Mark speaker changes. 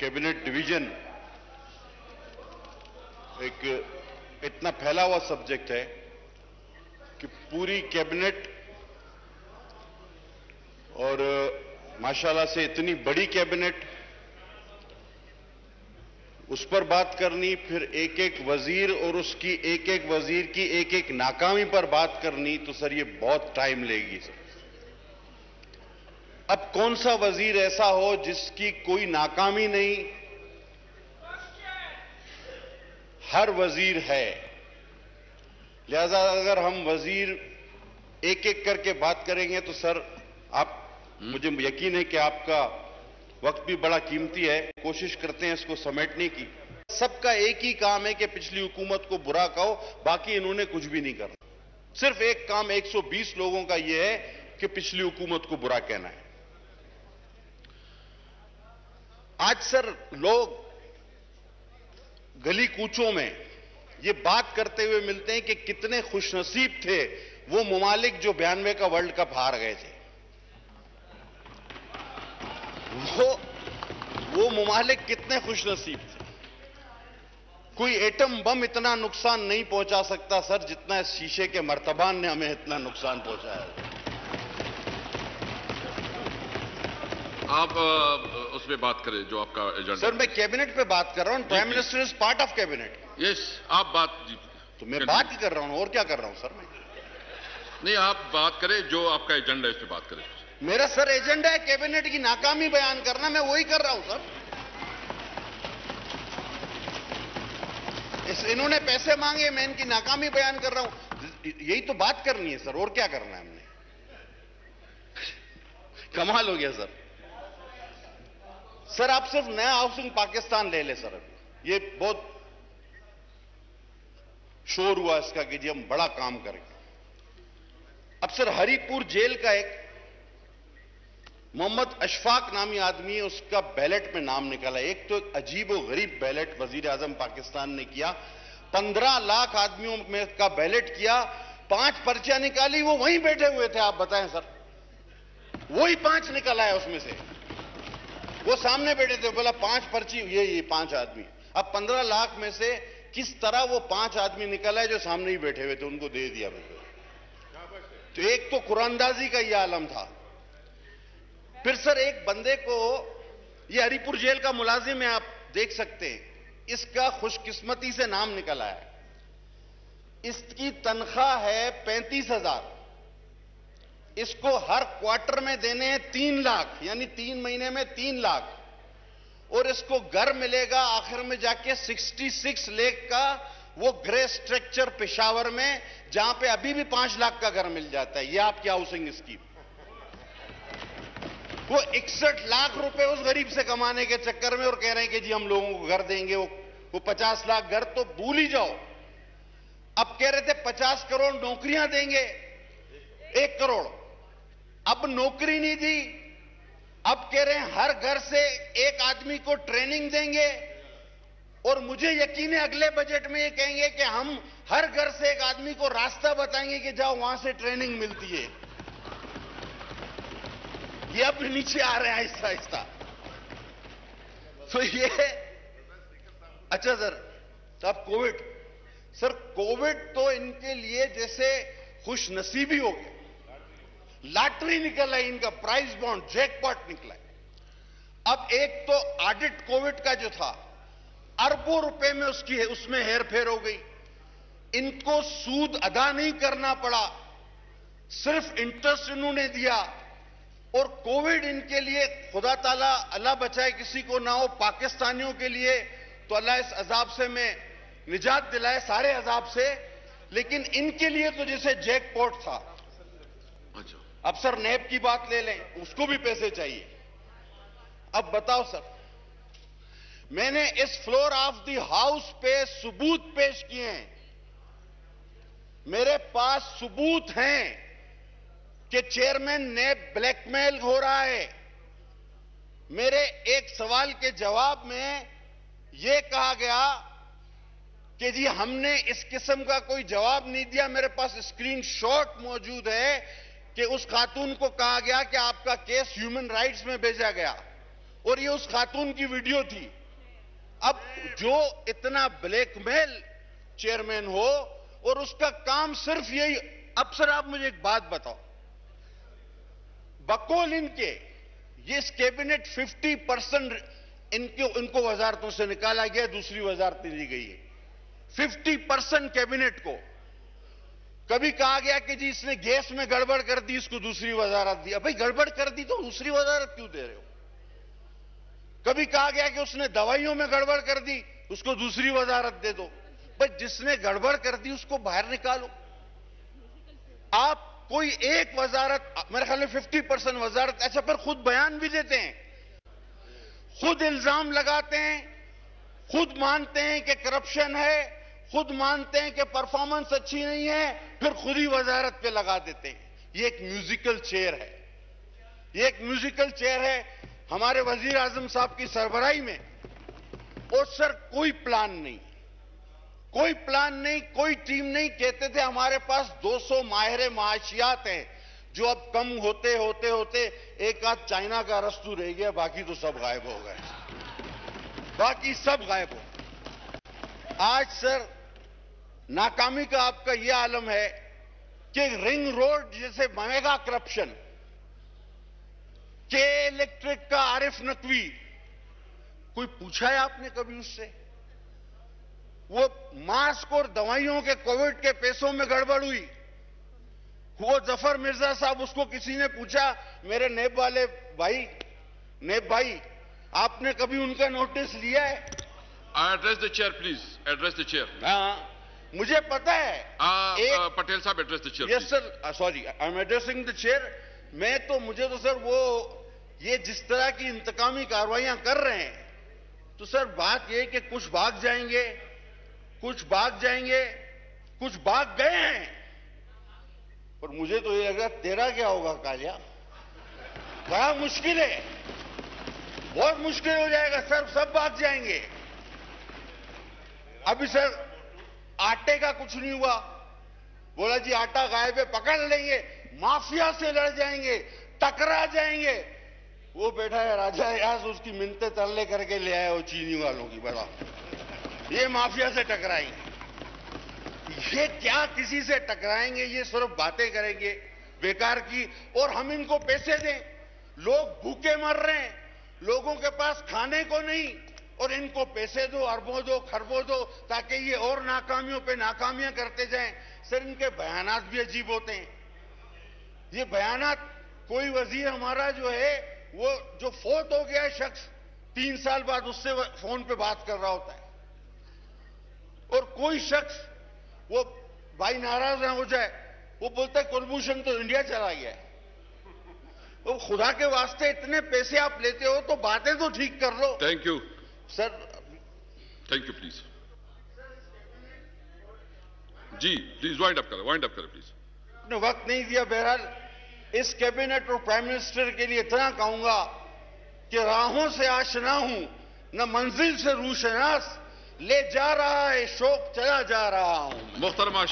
Speaker 1: Cabinet division एक इतना फैला हुआ सब्जेक्ट है कि पूरी कैबिनेट और माशाल्लाह से इतनी बड़ी कैबिनेट, उस पर बात करनी, फिर एक एक वजीर और उसकी एक एक वजीर की एक एक नाकामी पर बात करनी, तो सर ये बहुत टाइम लेगी सर। अब कौन सा वजीर ऐसा हो जिसकी कोई नाकामी नहीं? हर वजीर है। लिहाजा अगर हम वजीर एक एक करके बात करेंगे तो सर मुझे यकीन है कि आपका वक्त भी बड़ा कीमती है, कोशिश करते हैं इसको समेटने की। सबका एक ही काम है कि पिछली हुकूमत को बुरा कहो, बाकी इन्होंने कुछ भी नहीं करना। सिर्फ एक काम 120 लोगों का यह है कि पिछली हुकूमत को बुरा कहना है। आज सर लोग गली कूचों में ये बात करते हुए मिलते हैं कि कितने खुशनसीब थे वो मुमालिक जो 92 का वर्ल्ड कप हार गए थे। वो मुमालिक कितने खुशनसीब थे। कोई एटम बम इतना नुकसान नहीं पहुंचा सकता सर जितना इस शीशे के मर्तबान ने हमें इतना नुकसान पहुंचाया।
Speaker 2: आप उसमें बात करें जो आपका एजेंडा।
Speaker 1: सर मैं कैबिनेट पे बात कर रहा हूं। Prime minister is part of cabinet.
Speaker 2: Yes, आप बात जी।
Speaker 1: तो मैं बात ही कर रहा हूं, और क्या कर रहा हूं सर मैं?
Speaker 2: नहीं, आप बात करें जो आपका एजेंडा है, इस पे बात करें।
Speaker 1: मेरा सर एजेंडा है कैबिनेट की नाकामी बयान करना, मैं वही कर रहा हूं सर। इन्होंने पैसे मांगे, मैं इनकी नाकामी बयान कर रहा हूं। यही तो बात करनी है सर, और क्या करना है हमने? कमाल हो गया सर। सर आप सिर्फ नया हाउसिंग पाकिस्तान ले ले सर। ये बहुत शोर हुआ इसका कि जी हम बड़ा काम करेंगे। अब सर हरिपुर जेल का एक मोहम्मद अशफाक नामी आदमी है, उसका बैलेट में नाम निकला। एक तो एक अजीब और गरीब बैलेट वजीर आजम पाकिस्तान ने किया। 15 लाख आदमियों में का बैलेट किया, 5 पर्चियां निकाली, वो वहीं बैठे हुए थे। आप बताएं सर, वही 5 निकला है उसमें से। वो सामने बैठे थे, बोला 5 पर्ची, ये 5 आदमी। अब 15 लाख में से किस तरह वो 5 आदमी निकला है जो सामने ही बैठे हुए थे, उनको दे दिया। तो एक तो कुरानंदाजी का यह आलम था। फिर सर एक बंदे को, ये हरिपुर जेल का मुलाजिम है, आप देख सकते हैं, इसका खुशकिस्मती से नाम निकला है। इसकी तनख्वाह है 35,000। इसको हर क्वार्टर में देने हैं 3 लाख, यानी 3 महीने में 3 लाख। और इसको घर मिलेगा आखिर में जाके 66 लाख का, वो ग्रे स्ट्रक्चर पेशावर में, जहां पे अभी भी 5 लाख का घर मिल जाता है। ये आपकी हाउसिंग स्कीम। वो 61 लाख रुपए उस गरीब से कमाने के चक्कर में, और कह रहे हैं कि जी हम लोगों को घर देंगे। वो 50 लाख घर तो भूल ही जाओ। अब कह रहे थे 50 करोड़ नौकरियां देंगे, 1 करोड़। अब नौकरी नहीं दी। अब कह रहे हैं हर घर से एक आदमी को ट्रेनिंग देंगे। और मुझे यकीन है अगले बजट में ये कहेंगे कि हम हर घर से एक आदमी को रास्ता बताएंगे कि जाओ वहां से ट्रेनिंग मिलती है। ये अब नीचे आ रहे हैं आहिस्ता आहिस्ता। तो ये अच्छा सर, तो अब कोविड, सर कोविड तो इनके लिए जैसे खुश नसीबी हो गया। लॉटरी निकला है इनका, प्राइज बॉन्ड, जैकपॉट निकला है। अब एक तो ऑडिट कोविड का जो था, अरबों रुपए में उसमें हेरफेर हो गई। इनको सूद अदा नहीं करना पड़ा, सिर्फ इंटरेस्ट इन्होंने दिया। और कोविड इनके लिए, खुदा ताला अल्लाह बचाए किसी को ना हो, पाकिस्तानियों के लिए तो अल्लाह इस अजाब से में निजात दिलाए, सारे अजाब से। लेकिन इनके लिए तो जैसे जैकपॉट था। अब सर नैब की बात ले लें, उसको भी पैसे चाहिए। अब बताओ सर, मैंने इस फ्लोर ऑफ द हाउस पे सबूत पेश किए हैं। मेरे पास सबूत हैं कि चेयरमैन नैब ब्लैकमेल हो रहा है। मेरे एक सवाल के जवाब में यह कहा गया कि जी हमने इस किस्म का कोई जवाब नहीं दिया। मेरे पास स्क्रीनशॉट मौजूद है कि उस खातून को कहा गया कि आपका केस ह्यूमन राइट्स में भेजा गया। और ये उस खातून की वीडियो थी। अब जो इतना ब्लैकमेल चेयरमैन हो और उसका काम सिर्फ यही। अब सर आप मुझे एक बात बताओ, बकौल इनके ये इस कैबिनेट 50% इनको वजारतों से निकाला गया, दूसरी वजारतें दी गई है। 50% कैबिनेट को कभी कहा गया कि जी इसने गैस में गड़बड़ कर दी, इसको दूसरी वजारत दी। भाई गड़बड़ कर दी तो दूसरी वजारत क्यों दे रहे हो? कभी कहा गया कि उसने दवाइयों में गड़बड़ कर दी, उसको दूसरी वजारत दे दो। भाई जिसने गड़बड़ कर दी उसको बाहर निकालो। आप कोई एक वजारत, मेरे ख्याल में 50% वजारत, ऐसा पर खुद बयान भी देते हैं, खुद इल्जाम लगाते हैं, खुद मानते हैं कि करप्शन है, खुद मानते हैं कि परफॉर्मेंस अच्छी नहीं है, फिर खुद ही वजारत पे लगा देते हैं। ये एक म्यूजिकल चेयर है, ये एक म्यूजिकल चेयर है। हमारे वजीर आजम साहब की सरबराही में और सर कोई प्लान नहीं, कोई प्लान नहीं, कोई टीम नहीं। कहते थे हमारे पास 200 माहिर माशियात हैं, जो अब कम होते होते होते एक आध चाइना का रस्तू रह गया, बाकी तो सब गायब हो गए, बाकी सब गायब हो। आज सर नाकामी का आपका यह आलम है कि रिंग रोड जैसे मेगा करप्शन, के इलेक्ट्रिक का आरिफ नकवी, कोई पूछा है आपने कभी उससे? वो मास्क और दवाइयों के कोविड के पैसों में गड़बड़ हुई, वो जफर मिर्जा साहब, उसको किसी ने पूछा, मेरे नेब वाले भाई, नेब भाई, आपने कभी उनका नोटिस लिया है?
Speaker 2: Address the chair please, address the chair.
Speaker 1: हाँ मुझे पता है।
Speaker 2: पटेल साहब address the chair.
Speaker 1: Yes sir, sorry, I am addressing the chair. मैं तो, मुझे तो सर वो ये जिस तरह की इंतकामी कार्रवाइयां कर रहे हैं, तो सर बात यह कि कुछ भाग जाएंगे, कुछ भाग जाएंगे, कुछ भाग गए हैं। और मुझे तो ये लग रहा तेरा क्या होगा कालिया, बड़ा मुश्किल है, बहुत मुश्किल हो जाएगा सर, सब भाग जाएंगे। अभी सर आटे का कुछ नहीं हुआ, बोला जी आटा गायब है, पकड़ लेंगे, माफिया से लड़ जाएंगे, टकरा जाएंगे। वो बैठा है राजा यास, उसकी मिन्नतें तरले करके ले आए वो चीनी वालों की, बड़ा ये माफिया से टकराएंगे। ये क्या किसी से टकराएंगे, ये सिर्फ बातें करेंगे बेकार की, और हम इनको पैसे दें। लोग भूखे मर रहे हैं, लोगों के पास खाने को नहीं, और इनको पैसे दो, अरबों दो, खरबों दो, ताकि ये और नाकामियों पे नाकामियां करते जाएं। सर इनके बयानात भी अजीब होते हैं। ये बयानात, कोई वजीर हमारा जो है, वो जो फोत हो गया है शख्स, 3 साल बाद उससे फोन पे बात कर रहा होता है, और कोई शख्स, वो भाई नाराज ना हो जाए, वो बोलता है कुलभूषण तो इंडिया चला गया है। तो खुदा के वास्ते इतने पैसे आप लेते हो तो बातें तो ठीक कर लो।
Speaker 2: Thank you
Speaker 1: sir,
Speaker 2: thank you please. जी प्लीज वाइंड अप करें प्लीज।
Speaker 1: आपने वक्त नहीं दिया। बहरहाल इस कैबिनेट और प्राइम मिनिस्टर के लिए इतना कहूंगा कि राहों से आशना हूं, न मंजिल से रूशनास, ले जा रहा है शौक चला जा रहा हूं।
Speaker 2: मुख्तरमा